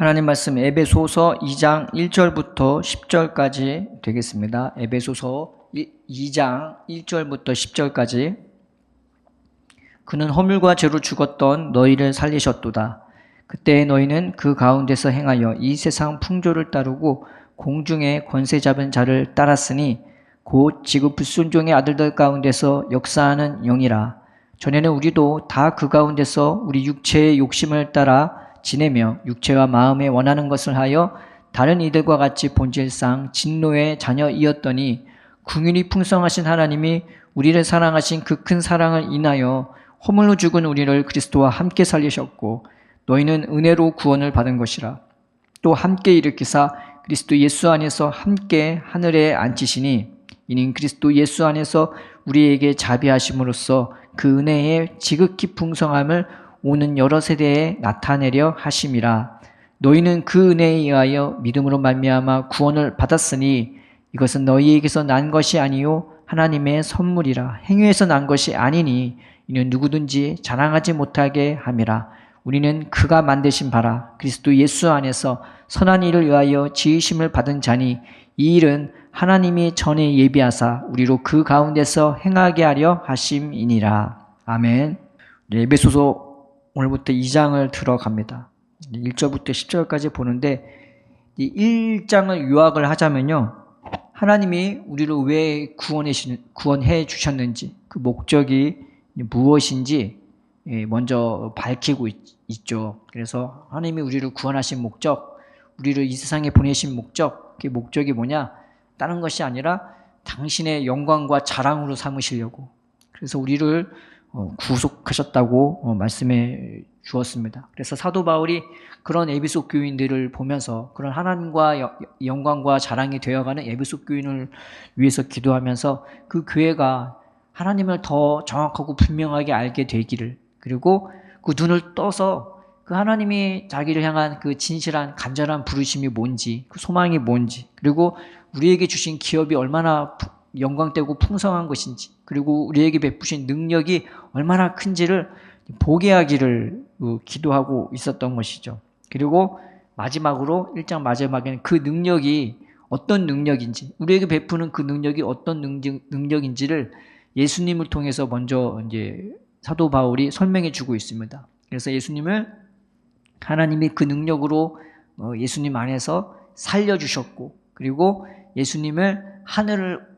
하나님 말씀 에베소서 2장 1절부터 10절까지 되겠습니다. 에베소서 2장 1절부터 10절까지. 그는 허물과 죄로 죽었던 너희를 살리셨도다. 그때 너희는 그 가운데서 행하여 이 세상 풍조를 따르고 공중의 권세 잡은 자를 따랐으니 곧 지금 불순종의 아들들 가운데서 역사하는 영이라. 전에는 우리도 다 그 가운데서 우리 육체의 욕심을 따라 지내며 육체와 마음에 원하는 것을 하여 다른 이들과 같이 본질상 진노의 자녀이었더니 긍휼이 풍성하신 하나님이 우리를 사랑하신 그 큰 사랑을 인하여 허물로 죽은 우리를 그리스도와 함께 살리셨고 너희는 은혜로 구원을 받은 것이라. 또 함께 일으키사 그리스도 예수 안에서 함께 하늘에 앉히시니 이는 그리스도 예수 안에서 우리에게 자비하심으로써 그 은혜의 지극히 풍성함을 오는 여러 세대에 나타내려 하심이라. 너희는 그 은혜에 의하여 믿음으로 말미암아 구원을 받았으니 이것은 너희에게서 난 것이 아니요 하나님의 선물이라. 행위에서 난 것이 아니니 이는 누구든지 자랑하지 못하게 함이라. 우리는 그가 만드신 바라 그리스도 예수 안에서 선한 일을 위하여 지으심을 받은 자니 이 일은 하나님이 전에 예비하사 우리로 그 가운데서 행하게 하려 하심이니라. 아멘. 에베소서 오늘부터 2장을 들어갑니다. 1절부터 10절까지 보는데 이 1장을 요약을 하자면요, 하나님이 우리를 왜 구원해 주셨는지 그 목적이 무엇인지 먼저 밝히고 있죠. 그래서 하나님이 우리를 구원하신 목적, 우리를 이 세상에 보내신 목적, 그 목적이 뭐냐? 다른 것이 아니라 당신의 영광과 자랑으로 삼으시려고, 그래서 우리를 구속하셨다고 말씀해 주었습니다. 그래서 사도 바울이 그런 에베소 교인들을 보면서 그런 하나님과 영광과 자랑이 되어가는 에베소 교인을 위해서 기도하면서 그 교회가 하나님을 더 정확하고 분명하게 알게 되기를, 그리고 그 눈을 떠서 그 하나님이 자기를 향한 그 진실한 간절한 부르심이 뭔지, 그 소망이 뭔지, 그리고 우리에게 주신 기업이 얼마나 영광되고 풍성한 것인지, 그리고 우리에게 베푸신 능력이 얼마나 큰지를 보게 하기를 기도하고 있었던 것이죠. 그리고 마지막으로 1장 마지막에는 그 능력이 어떤 능력인지, 우리에게 베푸는 그 능력이 어떤 능력인지를 예수님을 통해서 먼저 이제 사도 바울이 설명해 주고 있습니다. 그래서 예수님을 하나님이 그 능력으로 예수님 안에서 살려주셨고, 그리고 예수님을 하늘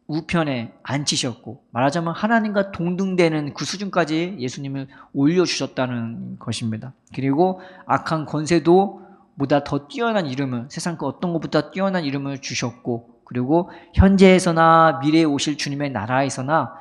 우편에 앉히셨고, 말하자면 하나님과 동등되는 그 수준까지 예수님을 올려주셨다는 것입니다. 그리고 악한 권세도 보다 더 뛰어난 이름을, 세상 그 어떤 것보다 뛰어난 이름을 주셨고, 그리고 현재에서나 미래에 오실 주님의 나라에서나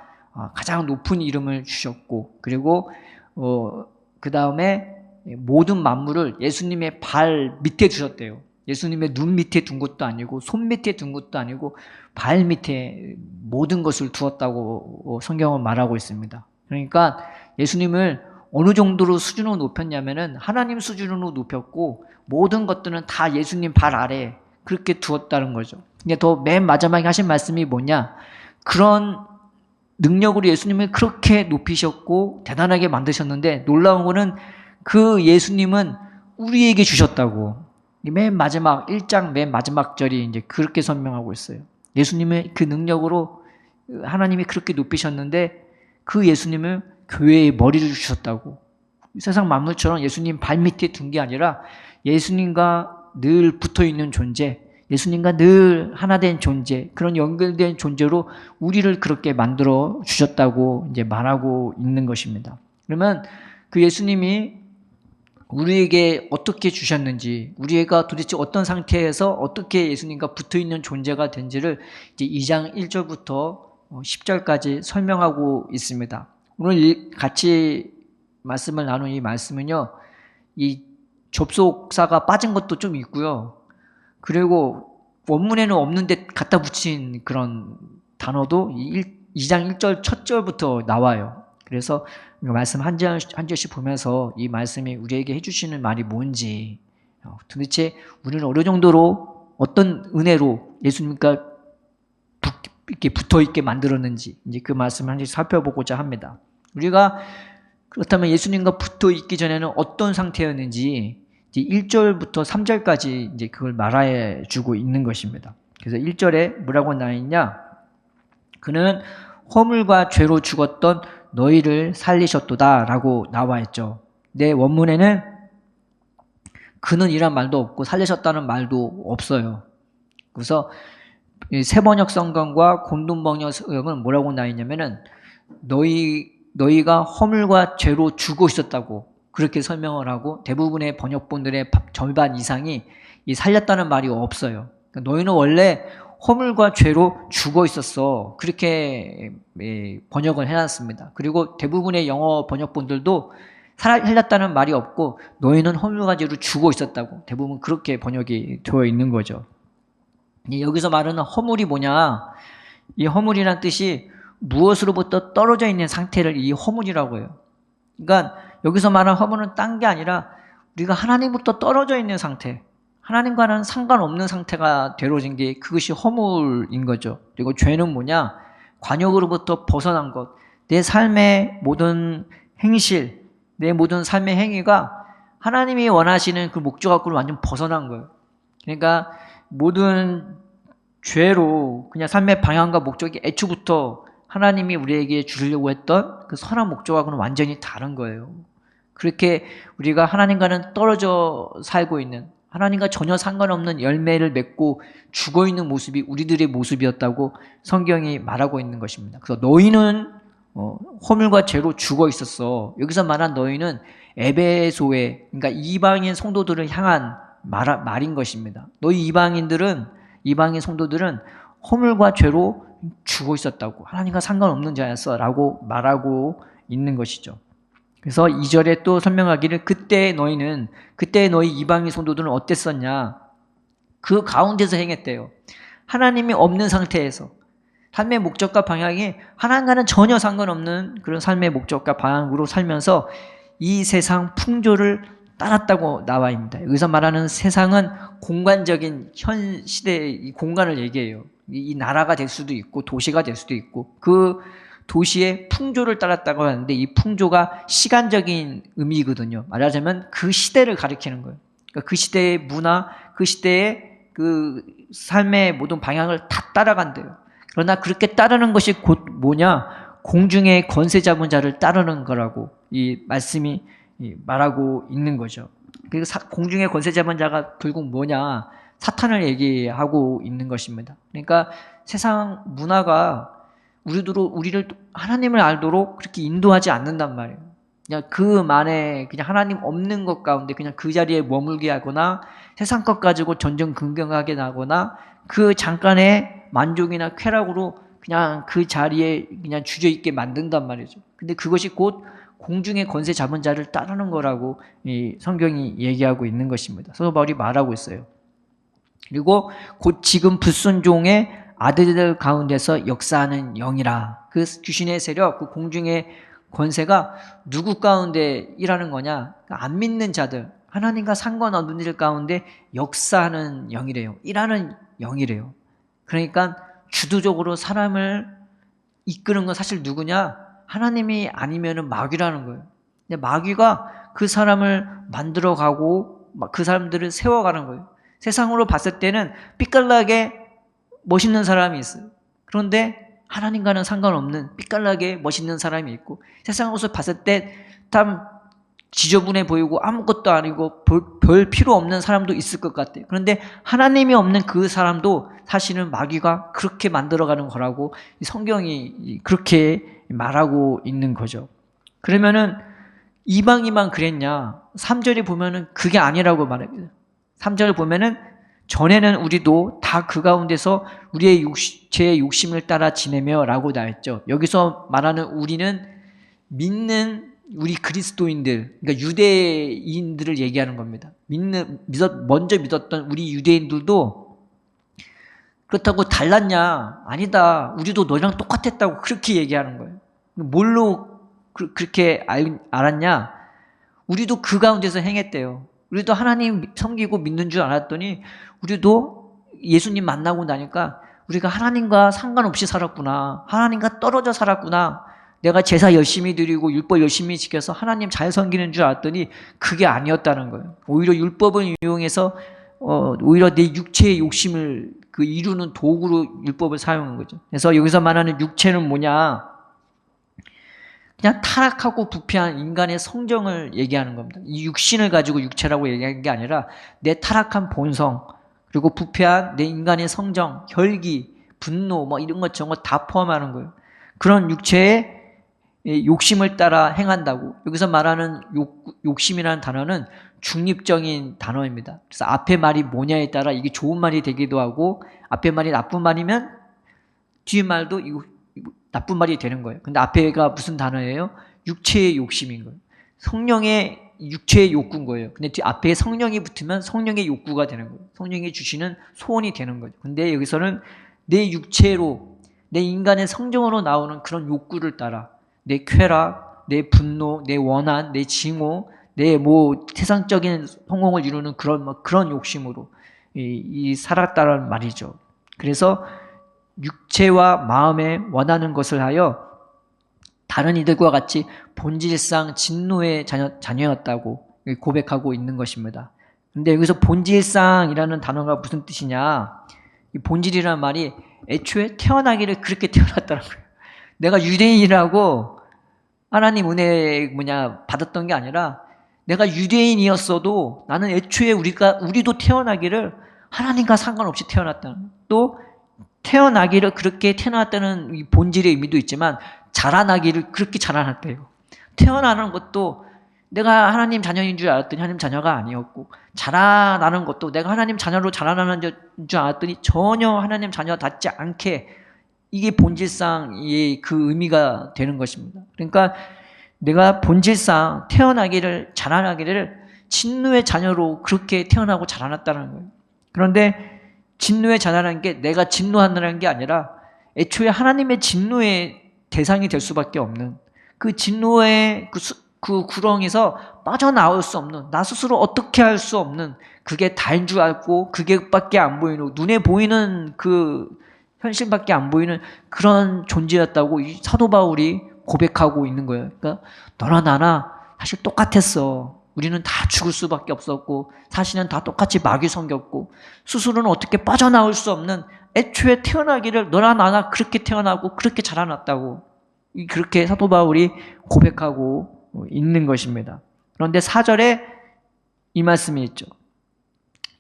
가장 높은 이름을 주셨고, 그리고 그 다음에 모든 만물을 예수님의 발 밑에 두셨대요. 예수님의 눈 밑에 둔 것도 아니고 손 밑에 둔 것도 아니고 발 밑에 모든 것을 두었다고 성경은 말하고 있습니다. 그러니까 예수님을 어느 정도로 수준으로 높였냐면은 하나님 수준으로 높였고, 모든 것들은 다 예수님 발 아래 그렇게 두었다는 거죠. 근데 더 맨 마지막에 하신 말씀이 뭐냐? 그런 능력으로 예수님을 그렇게 높이셨고 대단하게 만드셨는데, 놀라운 거는 그 예수님은 우리에게 주셨다고. 맨 마지막 1장 맨 마지막 절이 이제 그렇게 설명하고 있어요. 예수님의 그 능력으로 하나님이 그렇게 높이셨는데 그 예수님을 교회의 머리를 주셨다고. 세상 만물처럼 예수님 발 밑에 둔 게 아니라 예수님과 늘 붙어있는 존재, 예수님과 늘 하나 된 존재, 그런 연결된 존재로 우리를 그렇게 만들어 주셨다고 이제 말하고 있는 것입니다. 그러면 그 예수님이 우리에게 어떻게 주셨는지, 우리가 도대체 어떤 상태에서 어떻게 예수님과 붙어있는 존재가 된지를 이제 2장 1절부터 10절까지 설명하고 있습니다. 오늘 같이 말씀을 나눈 이 말씀은요, 이 접속사가 빠진 것도 좀 있고요, 그리고 원문에는 없는데 갖다 붙인 그런 단어도 2장 1절 첫 절부터 나와요. 그래서 말씀 한 절씩 보면서 이 말씀이 우리에게 해주시는 말이 뭔지, 도대체 우리는 어느 정도로 어떤 은혜로 예수님과 이렇게 붙어있게 만들었는지, 이제 그 말씀을 한 절씩 살펴보고자 합니다. 우리가 그렇다면 예수님과 붙어있기 전에는 어떤 상태였는지, 이제 1절부터 3절까지 이제 그걸 말해 주고 있는 것입니다. 그래서 1절에 뭐라고 나와 있냐? 그는 허물과 죄로 죽었던 너희를 살리셨도다라고 나와 있죠. 내 원문에는 그는 이란 말도 없고 살리셨다는 말도 없어요. 그래서 새번역 성경과 곤돈번역 성경은 뭐라고 나와 있냐면은 너희가 허물과 죄로 죽어 있었다고 그렇게 설명을 하고, 대부분의 번역본들의 절반 이상이 이 살렸다는 말이 없어요. 그러니까 너희는 원래 허물과 죄로 죽어 있었어, 그렇게 번역을 해놨습니다. 그리고 대부분의 영어 번역본들도 살렸다는 말이 없고 너희는 허물과 죄로 죽어 있었다고 대부분 그렇게 번역이 되어 있는 거죠. 여기서 말하는 허물이 뭐냐? 이 허물이란 뜻이 무엇으로부터 떨어져 있는 상태를 이 허물이라고 해요. 그러니까 여기서 말하는 허물은 딴 게 아니라 우리가 하나님부터 떨어져 있는 상태, 하나님과는 상관없는 상태가 되어진 게 그것이 허물인 거죠. 그리고 죄는 뭐냐? 관역으로부터 벗어난 것. 내 삶의 모든 행실, 내 모든 삶의 행위가 하나님이 원하시는 그 목적 밖으로 완전 벗어난 거예요. 그러니까 모든 죄로 그냥 삶의 방향과 목적이 애초부터 하나님이 우리에게 주려고 했던 그 선한 목적하고는 완전히 다른 거예요. 그렇게 우리가 하나님과는 떨어져 살고 있는, 하나님과 전혀 상관없는 열매를 맺고 죽어있는 모습이 우리들의 모습이었다고 성경이 말하고 있는 것입니다. 그래서 너희는 허물과 죄로 죽어 있었어. 여기서 말한 너희는 에베소에, 그러니까 이방인 성도들을 향한 말인 것입니다. 너희 이방인 성도들은 허물과 죄로 죽어 있었다고, 하나님과 상관없는 자였어 라고 말하고 있는 것이죠. 그래서 2절에 또 설명하기를 그때 너희 이방인 성도들은 어땠었냐? 그 가운데서 행했대요. 하나님이 없는 상태에서 삶의 목적과 방향이 하나님과는 전혀 상관없는 그런 삶의 목적과 방향으로 살면서 이 세상 풍조를 따랐다고 나와 있습니다. 여기서 말하는 세상은 공간적인 현 시대의 공간을 얘기해요. 이 나라가 될 수도 있고 도시가 될 수도 있고 그 도시의 풍조를 따랐다고 하는데 이 풍조가 시간적인 의미거든요. 말하자면 그 시대를 가리키는 거예요. 그러니까 그 시대의 문화, 그 시대의 그 삶의 모든 방향을 다 따라간대요. 그러나 그렇게 따르는 것이 곧 뭐냐? 공중의 권세 잡은 자를 따르는 거라고 이 말씀이 말하고 있는 거죠. 그래서 공중의 권세 잡은 자가 결국 뭐냐? 사탄을 얘기하고 있는 것입니다. 그러니까 세상 문화가 우리를 하나님을 알도록 그렇게 인도하지 않는단 말이에요. 그냥 그만에 그냥 하나님 없는 것 가운데 그냥 그 자리에 머물게 하거나 세상 것 가지고 전전긍긍하게 나거나 그 잠깐의 만족이나 쾌락으로 그냥 그 자리에 그냥 주저있게 만든단 말이죠. 근데 그것이 곧 공중의 권세 잡은 자를 따르는 거라고 이 성경이 얘기하고 있는 것입니다. 사도 바울이 말하고 있어요. 그리고 곧 지금 불순종의 아들들 가운데서 역사하는 영이라. 그 귀신의 세력, 그 공중의 권세가 누구 가운데 일하는 거냐? 안 믿는 자들, 하나님과 상관없는 일 가운데 역사하는 영이래요. 일하는 영이래요. 그러니까 주도적으로 사람을 이끄는 건 사실 누구냐? 하나님이 아니면은 마귀라는 거예요. 근데 마귀가 그 사람을 만들어가고 그 사람들을 세워가는 거예요. 세상으로 봤을 때는 삐깔나게 멋있는 사람이 있어요. 그런데 하나님과는 상관없는 삐깔나게 멋있는 사람이 있고, 세상으로서 봤을 때 참 지저분해 보이고 아무것도 아니고 별 필요 없는 사람도 있을 것 같아요. 그런데 하나님이 없는 그 사람도 사실은 마귀가 그렇게 만들어가는 거라고 성경이 그렇게 말하고 있는 거죠. 그러면은 이방인만 그랬냐? 3절에 보면은 그게 아니라고 말합니다. 3절을 보면은 전에는 우리도 다 그 가운데서 우리의 죄의 욕심을 따라 지내며 라고 나왔죠. 여기서 말하는 우리는 믿는 우리 그리스도인들, 그러니까 유대인들을 얘기하는 겁니다. 먼저 믿었던 우리 유대인들도 그렇다고 달랐냐? 아니다. 우리도 너희랑 똑같았다고 그렇게 얘기하는 거예요. 뭘로 그렇게 알았냐? 우리도 그 가운데서 행했대요. 우리도 하나님 섬기고 믿는 줄 알았더니 우리도 예수님 만나고 나니까 우리가 하나님과 상관없이 살았구나, 하나님과 떨어져 살았구나, 내가 제사 열심히 드리고 율법 열심히 지켜서 하나님 잘 섬기는 줄 알았더니 그게 아니었다는 거예요. 오히려 율법을 이용해서 오히려 내 육체의 욕심을 그 이루는 도구로 율법을 사용한 거죠. 그래서 여기서 말하는 육체는 뭐냐? 그냥 타락하고 부패한 인간의 성정을 얘기하는 겁니다. 이 육신을 가지고 육체라고 얘기하는 게 아니라 내 타락한 본성, 그리고 부패한 내 인간의 성정, 혈기, 분노 뭐 이런 것 저런 것 다 포함하는 거예요. 그런 육체의 욕심을 따라 행한다고. 여기서 말하는 욕심이라는 단어는 중립적인 단어입니다. 그래서 앞에 말이 뭐냐에 따라 이게 좋은 말이 되기도 하고, 앞에 말이 나쁜 말이면 뒤에 말도 이거 나쁜 말이 되는 거예요. 근데 앞에가 무슨 단어예요? 육체의 욕심인 거예요. 성령의 육체의 욕구인 거예요. 근데 뒤 앞에 성령이 붙으면 성령의 욕구가 되는 거예요. 성령이 주시는 소원이 되는 거죠. 근데 여기서는 내 육체로, 내 인간의 성정으로 나오는 그런 욕구를 따라 내 쾌락, 내 분노, 내 원한, 내 징후, 내 뭐 세상적인 성공을 이루는 그런 욕심으로 살았다는 말이죠. 그래서 육체와 마음에 원하는 것을 하여 다른 이들과 같이 본질상 진노의 자녀였다고 고백하고 있는 것입니다. 근데 여기서 본질상이라는 단어가 무슨 뜻이냐? 이 본질이라는 말이 애초에 태어나기를 그렇게 태어났다는 거예요. 내가 유대인이라고 하나님 은혜 받았던 게 아니라 내가 유대인이었어도 나는 애초에 우리도 태어나기를 하나님과 상관없이 태어났다는 거예요. 또 태어나기를 그렇게 태어났다는 이 본질의 의미도 있지만 자라나기를 그렇게 자라났대요. 태어나는 것도 내가 하나님 자녀인 줄 알았더니 하나님 자녀가 아니었고, 자라나는 것도 내가 하나님 자녀로 자라나는 줄 알았더니 전혀 하나님 자녀답지 않게, 이게 본질상의 그 의미가 되는 것입니다. 그러니까 내가 본질상 태어나기를, 자라나기를 진노의 자녀로 그렇게 태어나고 자라났다는 거예요. 그런데 진노의 자녀라는 게 내가 진노한다는 게 아니라 애초에 하나님의 진노의 대상이 될 수밖에 없는, 그 진노의 그 구렁에서 빠져나올 수 없는, 나 스스로 어떻게 할 수 없는, 그게 다인 줄 알고 그게 밖에 안 보이는, 눈에 보이는 그 현실밖에 안 보이는 그런 존재였다고 이 사도 바울이 고백하고 있는 거예요. 그러니까 너나 나나 사실 똑같았어. 우리는 다 죽을 수밖에 없었고, 사실은 다 똑같이 마귀 섬겼고, 스스로는 어떻게 빠져나올 수 없는, 애초에 태어나기를 너나 나나 그렇게 태어나고 그렇게 자라났다고 그렇게 사도 바울이 고백하고 있는 것입니다. 그런데 4절에 이 말씀이 있죠.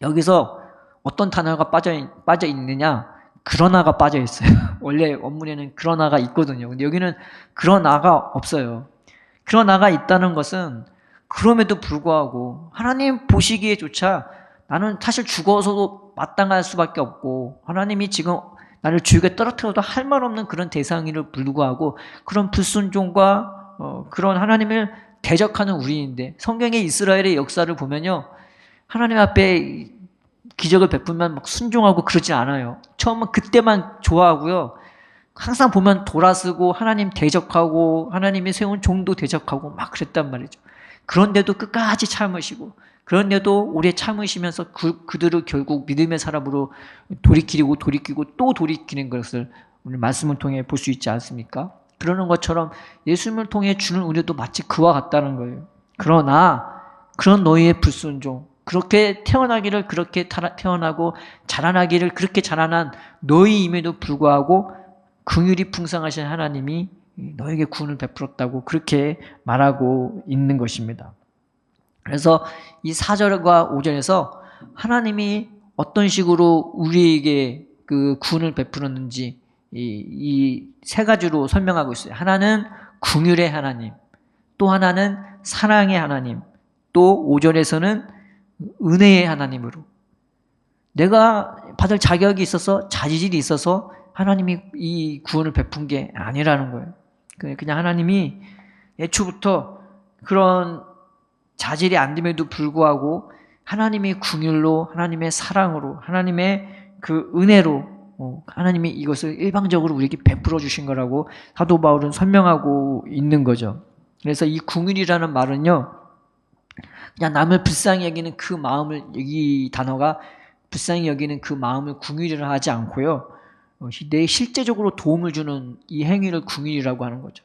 여기서 어떤 단어가 빠져 있느냐? 그러나가 빠져 있어요. 원래 원문에는 그러나가 있거든요. 근데 여기는 그러나가 없어요. 그러나가 있다는 것은 그럼에도 불구하고 하나님 보시기에조차 나는 사실 죽어서도 마땅할 수밖에 없고, 하나님이 지금 나를 지옥에 떨어뜨려도 할 말 없는 그런 대상임을 불구하고 그런 불순종과 그런 하나님을 대적하는 우리인데, 성경의 이스라엘의 역사를 보면요, 하나님 앞에 기적을 베풀면 막 순종하고 그러지 않아요. 처음은 그때만 좋아하고요, 항상 보면 돌아서고 하나님 대적하고 하나님이 세운 종도 대적하고 막 그랬단 말이죠. 그런데도 끝까지 참으시고, 그런데도 오래 참으시면서 그들을 결국 믿음의 사람으로 돌이키고 또 돌이키는 것을 오늘 말씀을 통해 볼 수 있지 않습니까? 그러는 것처럼 예수님을 통해 주는 은혜도 마치 그와 같다는 거예요. 그러나 그런 너희의 불순종, 그렇게 태어나기를 그렇게 태어나고 자라나기를 그렇게 자라난 너희임에도 불구하고 긍휼이 풍성하신 하나님이 너에게 구원을 베풀었다고 그렇게 말하고 있는 것입니다. 그래서 이 4절과 5절에서 하나님이 어떤 식으로 우리에게 그 구원을 베풀었는지 이 세 가지로 설명하고 있어요. 하나는 긍휼의 하나님, 또 하나는 사랑의 하나님, 또 5절에서는 은혜의 하나님으로, 내가 받을 자격이 있어서 자질이 있어서 하나님이 이 구원을 베푼 게 아니라는 거예요. 그냥 하나님이 애초부터 그런 자질이 안 됨에도 불구하고 하나님의 긍휼로, 하나님의 사랑으로, 하나님의 그 은혜로 하나님이 이것을 일방적으로 우리에게 베풀어 주신 거라고 사도 바울은 설명하고 있는 거죠. 그래서 이 긍휼이라는 말은요, 그냥 남을 불쌍히 여기는 그 마음을, 이 단어가 불쌍히 여기는 그 마음을 긍휼이라 하지 않고요, 내 실제적으로 도움을 주는 이 행위를 긍휼이라고 하는 거죠.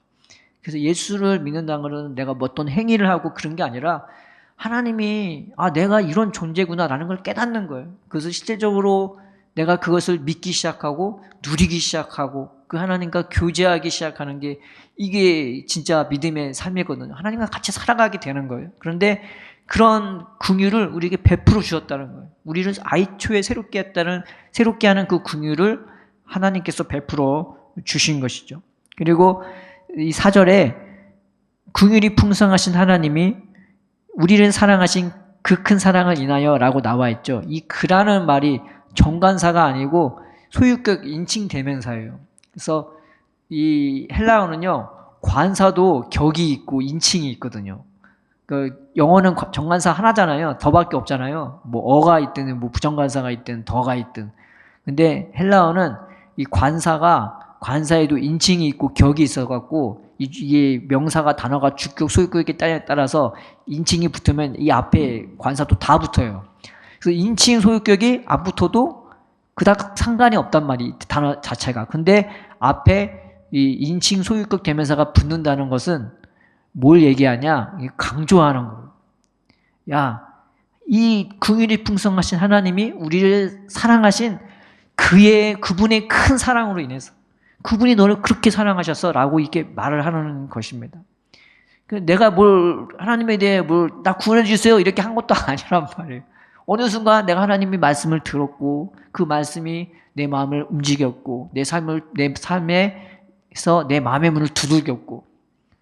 그래서 예수를 믿는다는 것은 내가 뭐 어떤 행위를 하고 그런 게 아니라 하나님이 내가 이런 존재구나라는 걸 깨닫는 거예요. 그래서 실제적으로 내가 그것을 믿기 시작하고 누리기 시작하고 그 하나님과 교제하기 시작하는 게 이게 진짜 믿음의 삶이거든요. 하나님과 같이 살아가게 되는 거예요. 그런데 그런 긍휼을 우리에게 베풀어 주셨다는 거예요. 우리를 아이초에 새롭게 하는 그 긍휼을 하나님께서 베풀어 주신 것이죠. 그리고 이 4절에 긍휼이 풍성하신 하나님이 우리를 사랑하신 그 큰 사랑을 인하여 라고 나와 있죠. 이 그라는 말이 정관사가 아니고 소유격 인칭 대명사예요. 그래서 이 헬라어는요, 관사도 격이 있고 인칭이 있거든요. 그 영어는 정관사 하나잖아요. 더밖에 없잖아요. 뭐 어가 있든 뭐 부정관사가 있든 더가 있든. 근데 헬라어는 이 관사에도 인칭이 있고 격이 있어갖고 이게 명사가 단어가 주격 소유격에 따라서 인칭이 붙으면 이 앞에 관사도 다 붙어요. 그래서 인칭 소유격이 안 붙어도 그닥 상관이 없단 말이 단어 자체가. 근데 앞에 이 인칭 소유격 대명사가 붙는다는 것은 뭘 얘기하냐? 강조하는 거예요. 야, 이 긍휼이 풍성하신 하나님이 우리를 사랑하신 그분의 큰 사랑으로 인해서 그분이 너를 그렇게 사랑하셨어 라고 이렇게 말을 하는 것입니다. 내가 하나님에 대해 나 구원해 주세요 이렇게 한 것도 아니란 말이에요. 어느 순간 내가 하나님의 말씀을 들었고 그 말씀이 내 마음을 움직였고 내 삶에서 내 마음의 문을 두들겼고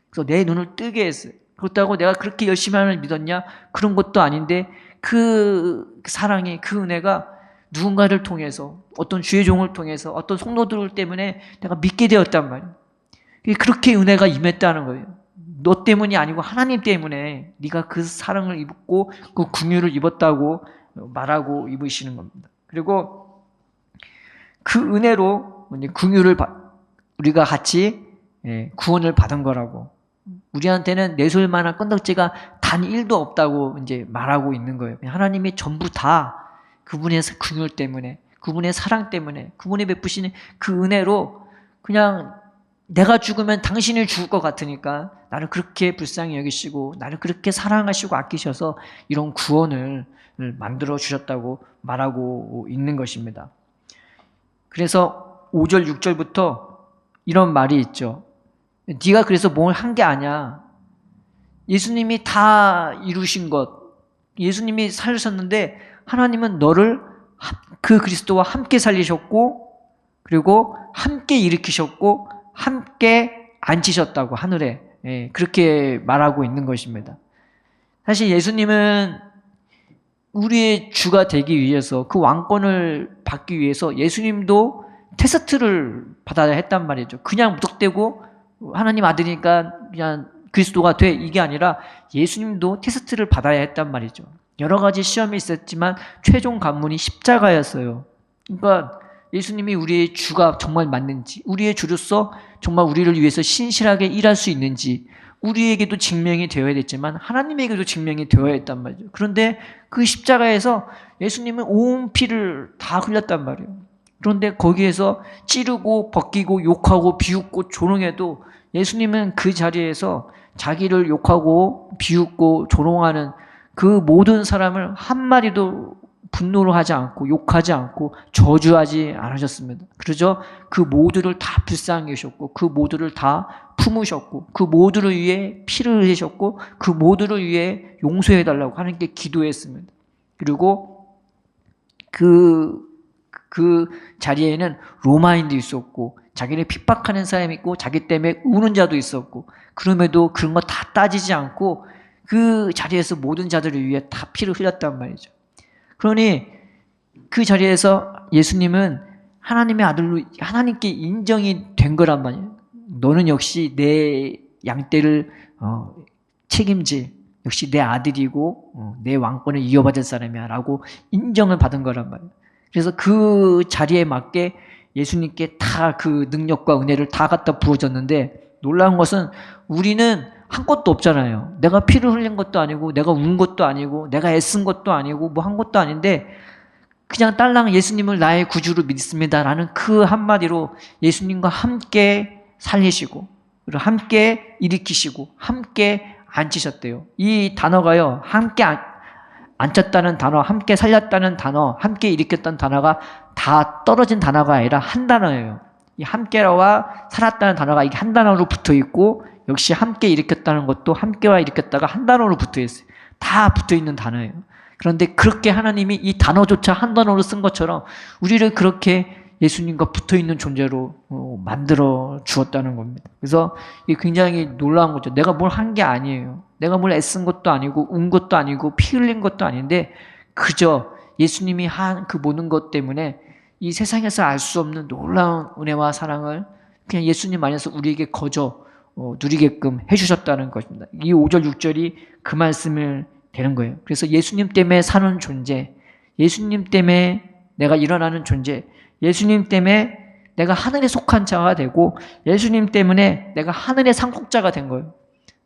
그래서 내 눈을 뜨게 했어요. 그렇다고 내가 그렇게 열심히 하나님을 믿었냐? 그런 것도 아닌데 그 사랑이, 그 은혜가 누군가를 통해서 어떤 주의 종을 통해서 어떤 성도들 때문에 내가 믿게 되었단 말이에요. 그렇게 은혜가 임했다는 거예요. 너 때문이 아니고 하나님 때문에 네가 그 사랑을 입고 그 긍휼을 입었다고 말하고 입으시는 겁니다. 그리고 그 은혜로 긍휼을 우리가 같이 구원을 받은 거라고. 우리한테는 내세울만한 건덕지가 단 1도 없다고 이제 말하고 있는 거예요. 하나님이 전부 다 그분의 긍휼 때문에, 그분의 사랑 때문에, 그분이 베푸시는 그 은혜로 그냥 내가 죽으면 당신이 죽을 것 같으니까 나를 그렇게 불쌍히 여기시고 나를 그렇게 사랑하시고 아끼셔서 이런 구원을 만들어 주셨다고 말하고 있는 것입니다. 그래서 5절, 6절부터 이런 말이 있죠. 네가 그래서 뭘 한 게 아니야. 예수님이 다 이루신 것, 예수님이 살으셨는데 하나님은 너를 그 그리스도와 함께 살리셨고 그리고 함께 일으키셨고 함께 앉히셨다고 하늘에 그렇게 말하고 있는 것입니다. 사실 예수님은 우리의 주가 되기 위해서 그 왕권을 받기 위해서 예수님도 테스트를 받아야 했단 말이죠. 그냥 무턱대고 하나님 아들이니까 그냥 그리스도가 돼 이게 아니라 예수님도 테스트를 받아야 했단 말이죠. 여러 가지 시험이 있었지만 최종 관문이 십자가였어요. 그러니까 예수님이 우리의 주가 정말 맞는지, 우리의 주로서 정말 우리를 위해서 신실하게 일할 수 있는지 우리에게도 증명이 되어야 됐지만 하나님에게도 증명이 되어야 했단 말이죠. 그런데 그 십자가에서 예수님은 온 피를 다 흘렸단 말이에요. 그런데 거기에서 찌르고 벗기고 욕하고 비웃고 조롱해도 예수님은 그 자리에서 자기를 욕하고 비웃고 조롱하는 그 모든 사람을 한마디도 분노로 하지 않고 욕하지 않고 저주하지 않으셨습니다. 그러죠? 그 모두를 다 불쌍히 여기셨고 그 모두를 다 품으셨고 그 모두를 위해 피를 흘리셨고 그 모두를 위해 용서해달라고 하나님께 기도했습니다. 그리고 그 자리에는 로마인도 있었고 자기를 핍박하는 사람이 있고 자기 때문에 우는 자도 있었고 그럼에도 그런 거 다 따지지 않고 그 자리에서 모든 자들을 위해 다 피를 흘렸단 말이죠. 그러니 그 자리에서 예수님은 하나님의 아들로 하나님께 인정이 된 거란 말이에요. 너는 역시 내 양떼를 책임질 역시 내 아들이고 내 왕권을 이어받을 사람이야 라고 인정을 받은 거란 말이에요. 그래서 그 자리에 맞게 예수님께 다 그 능력과 은혜를 다 갖다 부어줬는데 놀라운 것은 우리는 한 것도 없잖아요. 내가 피를 흘린 것도 아니고 내가 운 것도 아니고 내가 애쓴 것도 아니고 뭐 한 것도 아닌데 그냥 딸랑 예수님을 나의 구주로 믿습니다라는 그 한마디로 예수님과 함께 살리시고 그리고 함께 일으키시고 함께 앉히셨대요. 이 단어가요, 함께 앉혔다는 단어, 함께 살렸다는 단어, 함께 일으켰다는 단어가 다 떨어진 단어가 아니라 한 단어예요. 이 함께와 살았다는 단어가 이게 한 단어로 붙어 있고, 역시 함께 일으켰다는 것도 함께와 일으켰다가 한 단어로 붙어 있어요. 다 붙어 있는 단어예요. 그런데 그렇게 하나님이 이 단어조차 한 단어로 쓴 것처럼 우리를 그렇게 예수님과 붙어 있는 존재로 만들어 주었다는 겁니다. 그래서 이게 굉장히 놀라운 거죠. 내가 뭘 한 게 아니에요. 내가 뭘 애쓴 것도 아니고 운 것도 아니고 피 흘린 것도 아닌데 그저 예수님이 한 그 모든 것 때문에 이 세상에서 알 수 없는 놀라운 은혜와 사랑을 그냥 예수님 안에서 우리에게 거저 누리게끔 해주셨다는 것입니다. 이 5절 6절이 그 말씀을 되는 거예요. 그래서 예수님 때문에 사는 존재, 예수님 때문에 내가 일어나는 존재, 예수님 때문에 내가 하늘에 속한 자가 되고 예수님 때문에 내가 하늘의 상속자가 된 거예요.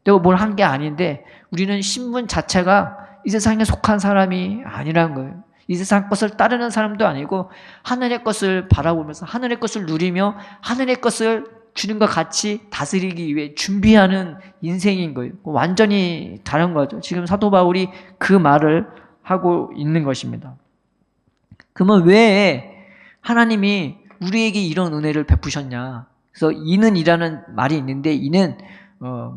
내가 뭘 한 게 아닌데 우리는 신분 자체가 이 세상에 속한 사람이 아니라는 거예요. 이 세상 것을 따르는 사람도 아니고 하늘의 것을 바라보면서 하늘의 것을 누리며 하늘의 것을 주님과 같이 다스리기 위해 준비하는 인생인 거예요. 완전히 다른 거죠. 지금 사도 바울이 그 말을 하고 있는 것입니다. 그러면 왜 하나님이 우리에게 이런 은혜를 베푸셨냐? 그래서 이는 이라는 말이 있는데 이는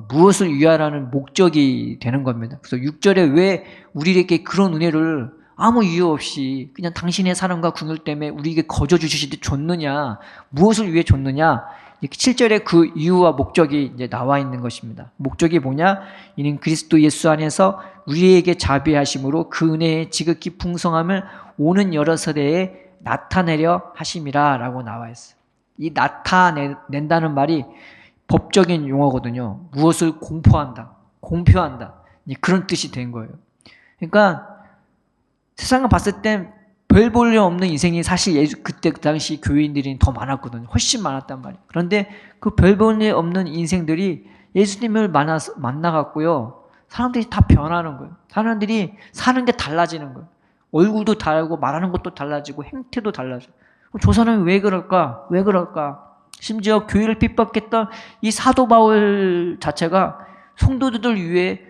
무엇을 위하라는 목적이 되는 겁니다. 그래서 6절에 왜 우리에게 그런 은혜를 아무 이유 없이 그냥 당신의 사랑과 긍휼 때문에 우리에게 거저 주시듯 줬느냐? 무엇을 위해 줬느냐? 7절에 그 이유와 목적이 이제 나와 있는 것입니다. 목적이 뭐냐? 이는 그리스도 예수 안에서 우리에게 자비하심으로 그 은혜의 지극히 풍성함을 오는 여러 세대에 나타내려 하심이라 라고 나와 있어요. 이 나타낸다는 말이 법적인 용어거든요. 무엇을 공포한다, 공표한다, 그런 뜻이 된 거예요. 그러니까 세상을 봤을 땐 별 볼 일 없는 인생이 사실 그때 그 당시 교인들이 더 많았거든요. 훨씬 많았단 말이에요. 그런데 그 별 볼 일 없는 인생들이 예수님을 만나갖고요, 사람들이 다 변하는 거예요. 사람들이 사는 게 달라지는 거예요. 얼굴도 다르고 말하는 것도 달라지고 행태도 달라져요. 저 사람이 왜 그럴까? 왜 그럴까? 심지어 교회를 핍박했던 이 사도 바울 자체가 성도들을 위해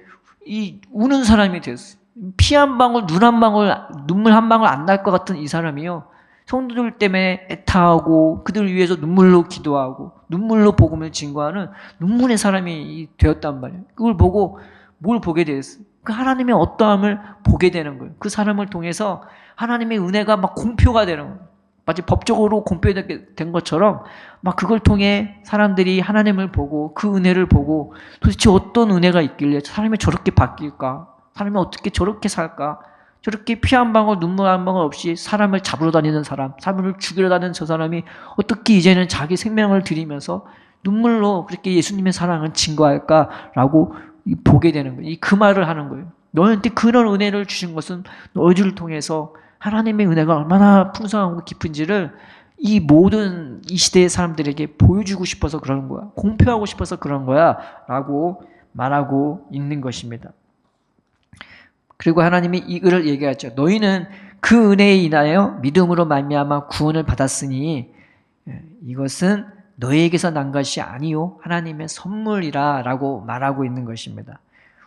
이 우는 사람이 됐어요. 피 한 방울, 눈 한 방울, 눈물 한 방울 안 날 것 같은 이 사람이요, 성도들 때문에 애타하고 그들을 위해서 눈물로 기도하고 눈물로 복음을 증거하는 눈물의 사람이 되었단 말이에요. 그걸 보고 뭘 보게 됐어요? 그 하나님의 어떠함을 보게 되는 거예요. 그 사람을 통해서 하나님의 은혜가 막 공표가 되는 거예요. 마치 법적으로 공표되게 된 것처럼 막 그걸 통해 사람들이 하나님을 보고 그 은혜를 보고 도대체 어떤 은혜가 있길래 사람이 저렇게 바뀔까? 사람이 어떻게 저렇게 살까? 저렇게 피 한 방울 눈물 한 방울 없이 사람을 잡으러 다니는 사람, 사람을 죽이러 다니는 저 사람이 어떻게 이제는 자기 생명을 드리면서 눈물로 그렇게 예수님의 사랑을 증거할까라고 보게 되는 거예요. 그 말을 하는 거예요. 너한테 그런 은혜를 주신 것은 너희들을 통해서 하나님의 은혜가 얼마나 풍성하고 깊은지를 이 모든 이 시대의 사람들에게 보여주고 싶어서 그러는 거야. 공표하고 싶어서 그런 거야 라고 말하고 있는 것입니다. 그리고 하나님이 이를 얘기하죠. 너희는 그 은혜에 인하여 믿음으로 말미암아 구원을 받았으니 이것은 너희에게서 난 것이 아니요 하나님의 선물이라 라고 말하고 있는 것입니다.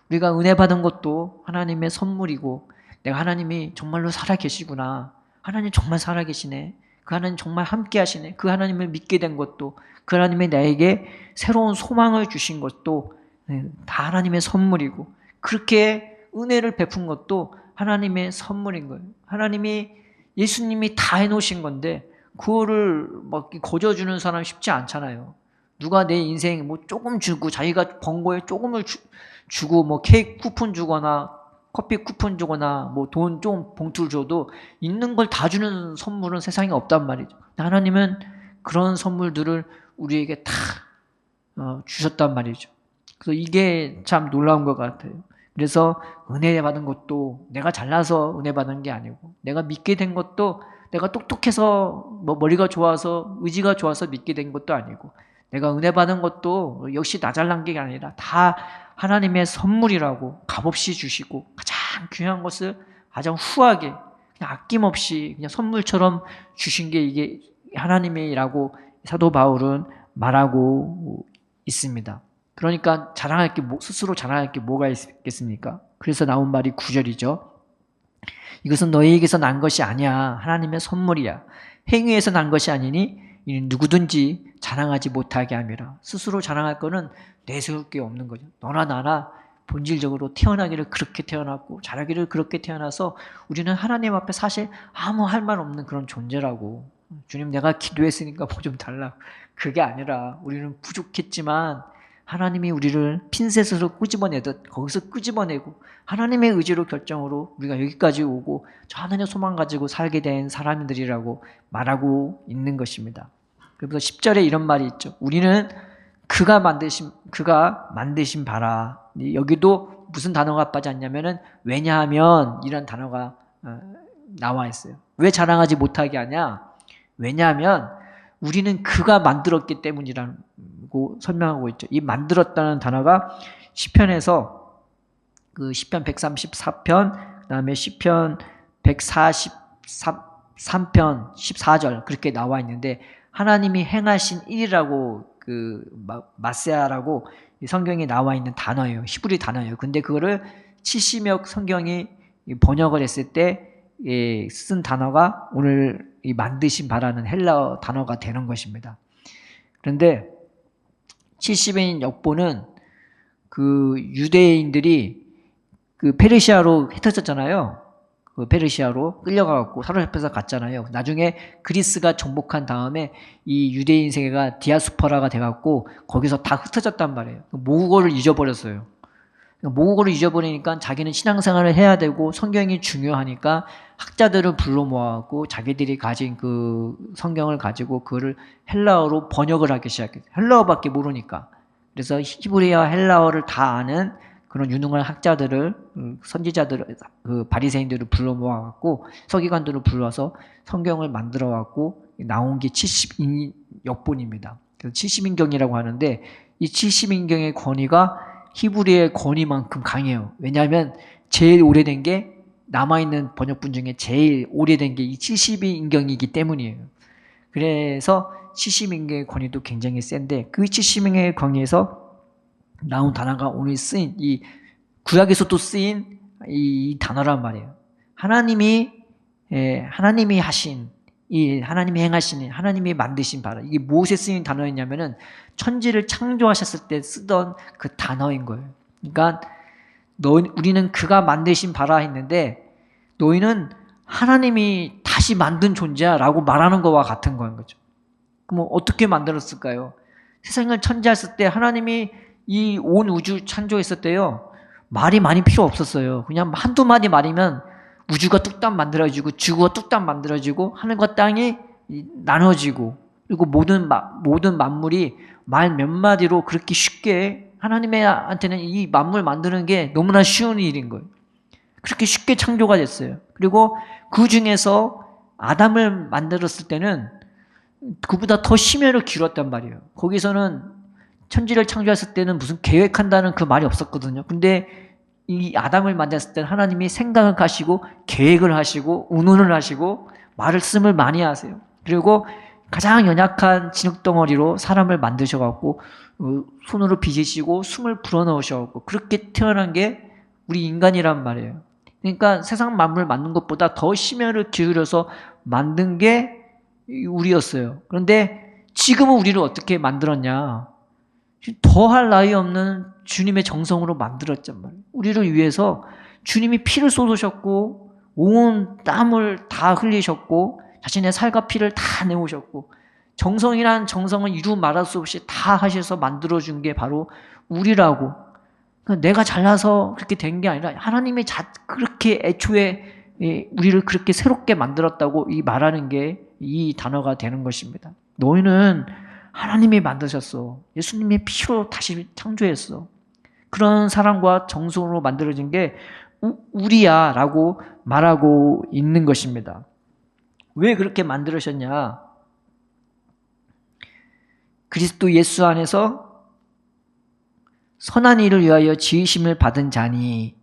우리가 은혜 받은 것도 하나님의 선물이고 내가 하나님이 정말로 살아계시구나, 하나님 정말 살아계시네, 그 하나님 정말 함께 하시네, 그 하나님을 믿게 된 것도, 그 하나님이 나에게 새로운 소망을 주신 것도 다 하나님의 선물이고, 그렇게 은혜를 베푼 것도 하나님의 선물인 거예요. 하나님이 예수님이 다 해놓으신 건데 그거를 막 거저주는 사람 쉽지 않잖아요. 누가 내 인생 뭐 조금 주고 자기가 번 거에 조금을 주고 뭐 케이크 쿠폰 주거나 커피 쿠폰 주거나 뭐 돈 좀 봉투를 줘도 있는 걸 다 주는 선물은 세상에 없단 말이죠. 하나님은 그런 선물들을 우리에게 다 주셨단 말이죠. 그래서 이게 참 놀라운 것 같아요. 그래서 은혜 받은 것도 내가 잘나서 은혜 받은 게 아니고, 내가 믿게 된 것도 내가 똑똑해서 뭐 머리가 좋아서 의지가 좋아서 믿게 된 것도 아니고, 내가 은혜 받은 것도 역시 나 잘난 게 아니라 다 하나님의 선물이라고 값없이 주시고 가장 귀한 것을 가장 후하게 그냥 아낌없이 그냥 선물처럼 주신 게 이게 하나님이라고 사도 바울은 말하고 있습니다. 그러니까 자랑할 게 스스로 자랑할 게 뭐가 있겠습니까? 그래서 나온 말이 9절이죠. 이것은 너희에게서 난 것이 아니야. 하나님의 선물이야. 행위에서 난 것이 아니니 이는 누구든지 자랑하지 못하게 함이라. 스스로 자랑할 거는 내세울 게 없는 거죠. 너나 나나 본질적으로 태어나기를 그렇게 태어났고 자라기를 그렇게 태어나서 우리는 하나님 앞에 사실 아무 할 말 없는 그런 존재라고. 주님 내가 기도했으니까 뭐 좀 달라. 그게 아니라 우리는 부족했지만 하나님이 우리를 핀셋으로 끄집어내듯 거기서 끄집어내고 하나님의 의지로 결정으로 우리가 여기까지 오고 저 하나님의 소망 가지고 살게 된 사람들이라고 말하고 있는 것입니다. 그래서 10절에 이런 말이 있죠. 우리는 그가 만드신 바라. 여기도 무슨 단어가 빠졌냐면은 왜냐하면 이런 단어가 나와 있어요. 왜 자랑하지 못하게 하냐? 왜냐하면 우리는 그가 만들었기 때문이라고 설명하고 있죠. 이 만들었다는 단어가 시편에서 그 시편 134편, 그다음에 시편 143편 14절 그렇게 나와 있는데 하나님이 행하신 일이라고 그 마세아라고 성경에 나와 있는 단어예요. 히브리 단어예요. 근데 그거를 70여 성경이 번역을 했을 때 쓴 단어가 오늘 이 만드신 바라는 헬라어 단어가 되는 것입니다. 그런데 70인 역보는 그 유대인들이 그 페르시아로 흩어졌잖아요. 그 페르시아로 끌려가갖고 사로잡혀서 갔잖아요. 나중에 그리스가 정복한 다음에 이 유대인 세계가 디아스포라가 돼갖고 거기서 다 흩어졌단 말이에요. 모국어를 잊어버렸어요. 모국어를 잊어버리니까 자기는 신앙생활을 해야 되고 성경이 중요하니까 학자들을 불러 모아갖고 자기들이 가진 그 성경을 가지고 그거를 헬라어로 번역을 하기 시작했어요. 헬라어밖에 모르니까. 그래서 히브리어 헬라어를 다 아는 그런 유능한 학자들을 선지자들 그 바리새인들을 불러 모아갖고 서기관들을 불러서 성경을 만들어갖고 나온 게 70인역본입니다. 그래서 70인경이라고 하는데 이 70인경의 권위가 히브리의 권위만큼 강해요. 왜냐하면 제일 오래된 게 남아있는 번역본 중에 제일 오래된 게 이 70인경이기 때문이에요. 그래서 70인경의 권위도 굉장히 센데 그 70인경의 권위에서 나온 단어가 오늘 쓰인 이 구약에서도 쓰인 이 단어란 말이에요. 하나님이 하신 하나님이 행하시는 하나님이 만드신 바라. 이게 무엇에 쓰인 단어였냐면은 천지를 창조하셨을 때 쓰던 그 단어인 거예요. 그러니까 우리는 그가 만드신 바라 했는데 너희는 하나님이 다시 만든 존재야라고 말하는 거와 같은 거인 거죠. 그럼 어떻게 만들었을까요? 세상을 천지했을 때 하나님이 이 온 우주 창조했을 때요. 말이 많이 필요 없었어요. 그냥 한두 마디 말이면 우주가 뚝딱 만들어지고 지구가 뚝딱 만들어지고 하늘과 땅이 나눠지고 그리고 모든 만물이 말 몇 마디로 그렇게 쉽게 하나님한테는 이 만물 만드는 게 너무나 쉬운 일인 거예요. 그렇게 쉽게 창조가 됐어요. 그리고 그 중에서 아담을 만들었을 때는 그보다 더 심혈을 기울였단 말이에요. 거기서는 천지를 창조했을 때는 무슨 계획한다는 그 말이 없었거든요. 근데 이 아담을 만났을 때는 하나님이 생각을 하시고 계획을 하시고 운운을 하시고 말씀을 많이 하세요. 그리고 가장 연약한 진흙덩어리로 사람을 만드셔갖고 손으로 빚으시고 숨을 불어넣으셔갖고 그렇게 태어난 게 우리 인간이란 말이에요. 그러니까 세상 만물 만든 것보다 더 심혈을 기울여서 만든 게 우리였어요. 그런데 지금은 우리를 어떻게 만들었냐? 더할 나위 없는 주님의 정성으로 만들었단 말이에요. 우리를 위해서 주님이 피를 쏟으셨고 온 땀을 다 흘리셨고 자신의 살과 피를 다 내오셨고 정성이란 정성은 이루 말할 수 없이 다 하셔서 만들어준 게 바로 우리라고. 그러니까 내가 잘나서 그렇게 된 게 아니라 하나님이 그렇게 애초에 우리를 그렇게 새롭게 만들었다고 이 말하는 게 이 단어가 되는 것입니다. 너희는 하나님이 만드셨어. 예수님의 피로 다시 창조했어. 그런 사랑과 정성으로 만들어진 게 우리야 라고 말하고 있는 것입니다. 왜 그렇게 만들으셨냐? 그리스도 예수 안에서 선한 일을 위하여 지으심을 받은 자니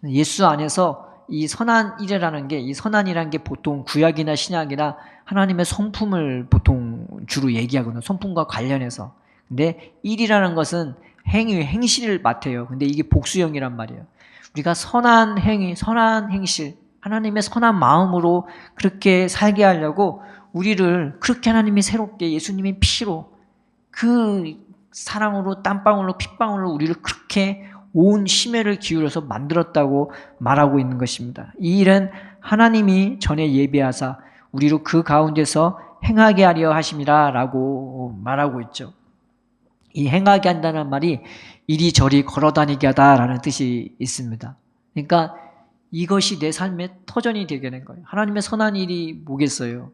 예수 안에서 이 선한 일이라는 게 이 선한이라는 게 보통 구약이나 신약이나 하나님의 성품을 보통 주로 얘기하거든요. 성품과 관련해서. 근데 일이라는 것은 행실을 맡아요. 근데 이게 복수형이란 말이에요. 우리가 선한 행위, 선한 행실, 하나님의 선한 마음으로 그렇게 살게 하려고 우리를 그렇게 하나님이 새롭게 예수님의 피로 그 사랑으로 땀방울로 핏방울로 우리를 그렇게 온 심혈을 기울여서 만들었다고 말하고 있는 것입니다. 이 일은 하나님이 전에 예비하사 우리로 그 가운데서 행하게 하려 하심이라 라고 말하고 있죠. 이 행하게 한다는 말이 이리저리 걸어다니게 하다라는 뜻이 있습니다. 그러니까 이것이 내 삶의 터전이 되게 된 거예요. 하나님의 선한 일이 뭐겠어요?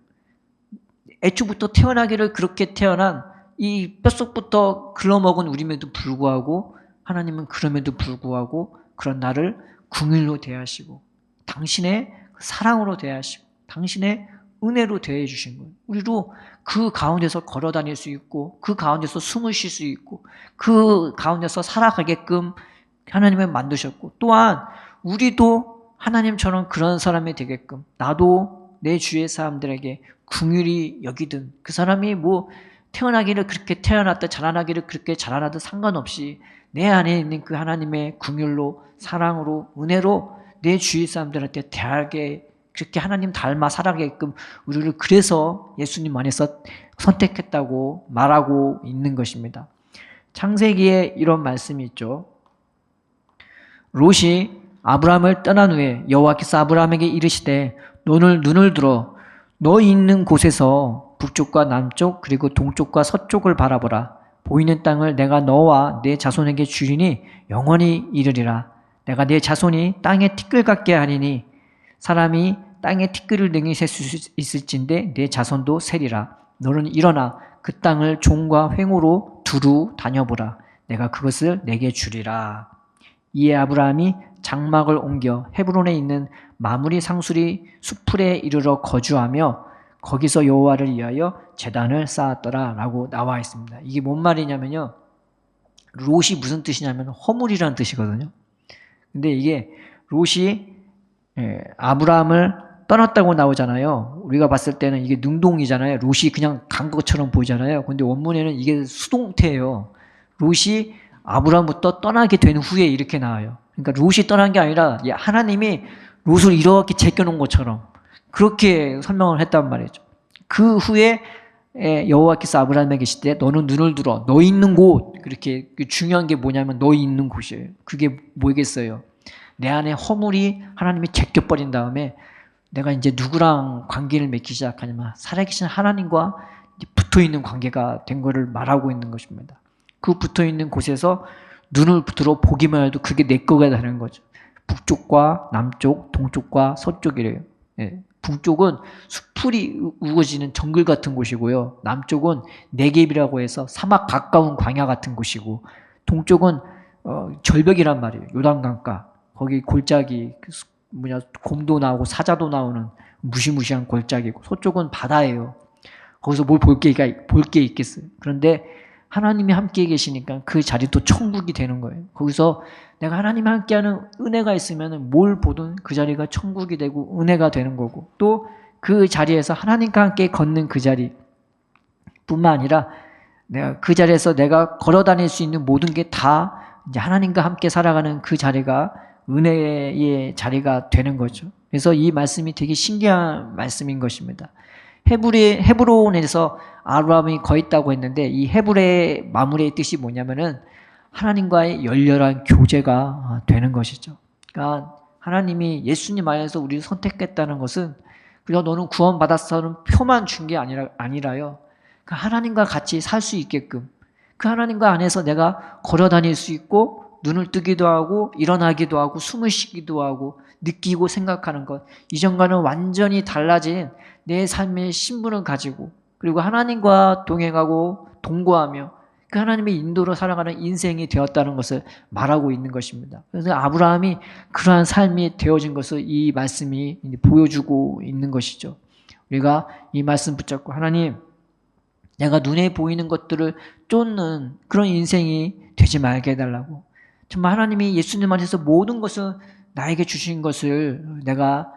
애초부터 태어나기를 그렇게 태어난 이 뼛속부터 글러먹은 우리임에도 불구하고 하나님은 그럼에도 불구하고 그런 나를 긍휼로 대하시고 당신의 사랑으로 대하시고 당신의 은혜로 대해 주신 거예요. 우리도 그 가운데서 걸어 다닐 수 있고 그 가운데서 숨을 쉴 수 있고 그 가운데서 살아가게끔 하나님은 만드셨고 또한 우리도 하나님처럼 그런 사람이 되게끔 나도 내 주위의 사람들에게 긍휼히 여기든 그 사람이 뭐 태어나기를 그렇게 태어났다 자라나기를 그렇게 자라나도 상관없이 내 안에 있는 그 하나님의 긍휼로 사랑으로 은혜로 내 주위 사람들한테 대하게 그렇게 하나님 닮아 살아가게끔 우리를 그래서 예수님 안에서 선택했다고 말하고 있는 것입니다. 창세기에 이런 말씀이 있죠. 롯이 아브라함을 떠난 후에 여호와께서 아브라함에게 이르시되 너는 눈을 들어 너 있는 곳에서 북쪽과 남쪽 그리고 동쪽과 서쪽을 바라보라. 보이는 땅을 내가 너와 내 자손에게 주리니 영원히 이르리라. 내가 내 자손이 땅에 티끌 같게 하리니 사람이 땅에 티끌을 능히 셀 수 있을진데 내 자손도 세리라. 너는 일어나 그 땅을 종과 횡으로 두루 다녀보라. 내가 그것을 내게 주리라. 이에 아브라함이 장막을 옮겨 헤브론에 있는 마므리 상수리 수풀에 이르러 거주하며 거기서 여호와를 위하여 제단을 쌓았더라 라고 나와 있습니다. 이게 뭔 말이냐면요. 롯이 무슨 뜻이냐면 허물이라는 뜻이거든요. 근데 이게 롯이 아브라함을 떠났다고 나오잖아요. 우리가 봤을 때는 이게 능동이잖아요. 롯이 그냥 간 것처럼 보이잖아요. 근데 원문에는 이게 수동태예요. 롯이 아브라함부터 떠나게 된 후에 이렇게 나와요. 그러니까 롯이 떠난 게 아니라 하나님이 롯을 이렇게 제껴놓은 것처럼 그렇게 설명을 했단 말이죠. 그 후에 여호와께서 아브라함에게 계시되 너는 눈을 들어 너 있는 곳 그렇게 중요한 게 뭐냐면 너 있는 곳이에요. 그게 뭐겠어요? 내 안에 허물이 하나님이 제껴버린 다음에 내가 이제 누구랑 관계를 맺기 시작하냐면 살아계신 하나님과 붙어있는 관계가 된 것을 말하고 있는 것입니다. 그 붙어있는 곳에서 눈을 들어 보기만 해도 그게 내 거가 되는 거죠. 북쪽과 남쪽, 동쪽과 서쪽이래요. 북쪽은 수풀이 우거지는 정글 같은 곳이고요. 남쪽은 네겝이라고 해서 사막 가까운 광야 같은 곳이고 동쪽은 절벽이란 말이에요. 요단강가. 거기 골짜기 곰도 나오고 사자도 나오는 무시무시한 골짜기고 서쪽은 바다예요. 거기서 뭘 볼 게 있겠어요. 그런데 하나님이 함께 계시니까 그 자리도 천국이 되는 거예요. 거기서 내가 하나님 함께하는 은혜가 있으면 뭘 보든 그 자리가 천국이 되고 은혜가 되는 거고 또 그 자리에서 하나님과 함께 걷는 그 자리 뿐만 아니라 내가 그 자리에서 내가 걸어 다닐 수 있는 모든 게 다 이제 하나님과 함께 살아가는 그 자리가 은혜의 자리가 되는 거죠. 그래서 이 말씀이 되게 신기한 말씀인 것입니다. 헤브론에서 아브라함이 거했다고 했는데 이 헤브론의 마무리의 뜻이 뭐냐면은 하나님과의 열렬한 교제가 되는 것이죠. 그러니까 하나님이 예수님 안에서 우리를 선택했다는 것은 그냥 너는 구원받았어는 표만 준 게 아니라요. 그 하나님과 같이 살 수 있게끔 그 하나님과 안에서 내가 걸어 다닐 수 있고 눈을 뜨기도 하고 일어나기도 하고 숨을 쉬기도 하고 느끼고 생각하는 것 이전과는 완전히 달라진 내 삶의 신분을 가지고 그리고 하나님과 동행하고 동거하며 그 하나님의 인도로 살아가는 인생이 되었다는 것을 말하고 있는 것입니다. 그래서 아브라함이 그러한 삶이 되어진 것을 이 말씀이 보여주고 있는 것이죠. 우리가 이 말씀 붙잡고 하나님 내가 눈에 보이는 것들을 쫓는 그런 인생이 되지 말게 해달라고 정말 하나님이 예수님 안에서 모든 것을 나에게 주신 것을 내가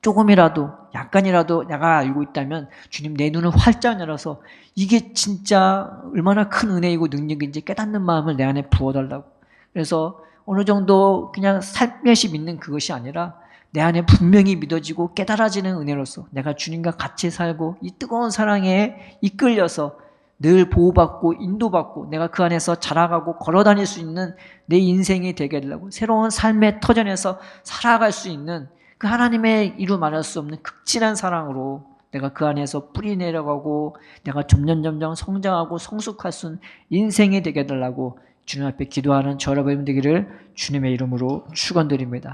조금이라도 약간이라도 내가 알고 있다면 주님 내 눈을 활짝 열어서 이게 진짜 얼마나 큰 은혜이고 능력인지 깨닫는 마음을 내 안에 부어달라고. 그래서 어느 정도 그냥 살며시 믿는 그것이 아니라 내 안에 분명히 믿어지고 깨달아지는 은혜로서 내가 주님과 같이 살고 이 뜨거운 사랑에 이끌려서 늘 보호받고 인도받고 내가 그 안에서 자라가고 걸어다닐 수 있는 내 인생이 되게 하려고 새로운 삶의 터전에서 살아갈 수 있는 그 하나님의 이루 말할 수 없는 극진한 사랑으로 내가 그 안에서 뿌리 내려가고 내가 점점 성장하고 성숙할 수 있는 인생이 되게 해달라고 주님 앞에 기도하는 저 여러분 되기를 주님의 이름으로 축원드립니다.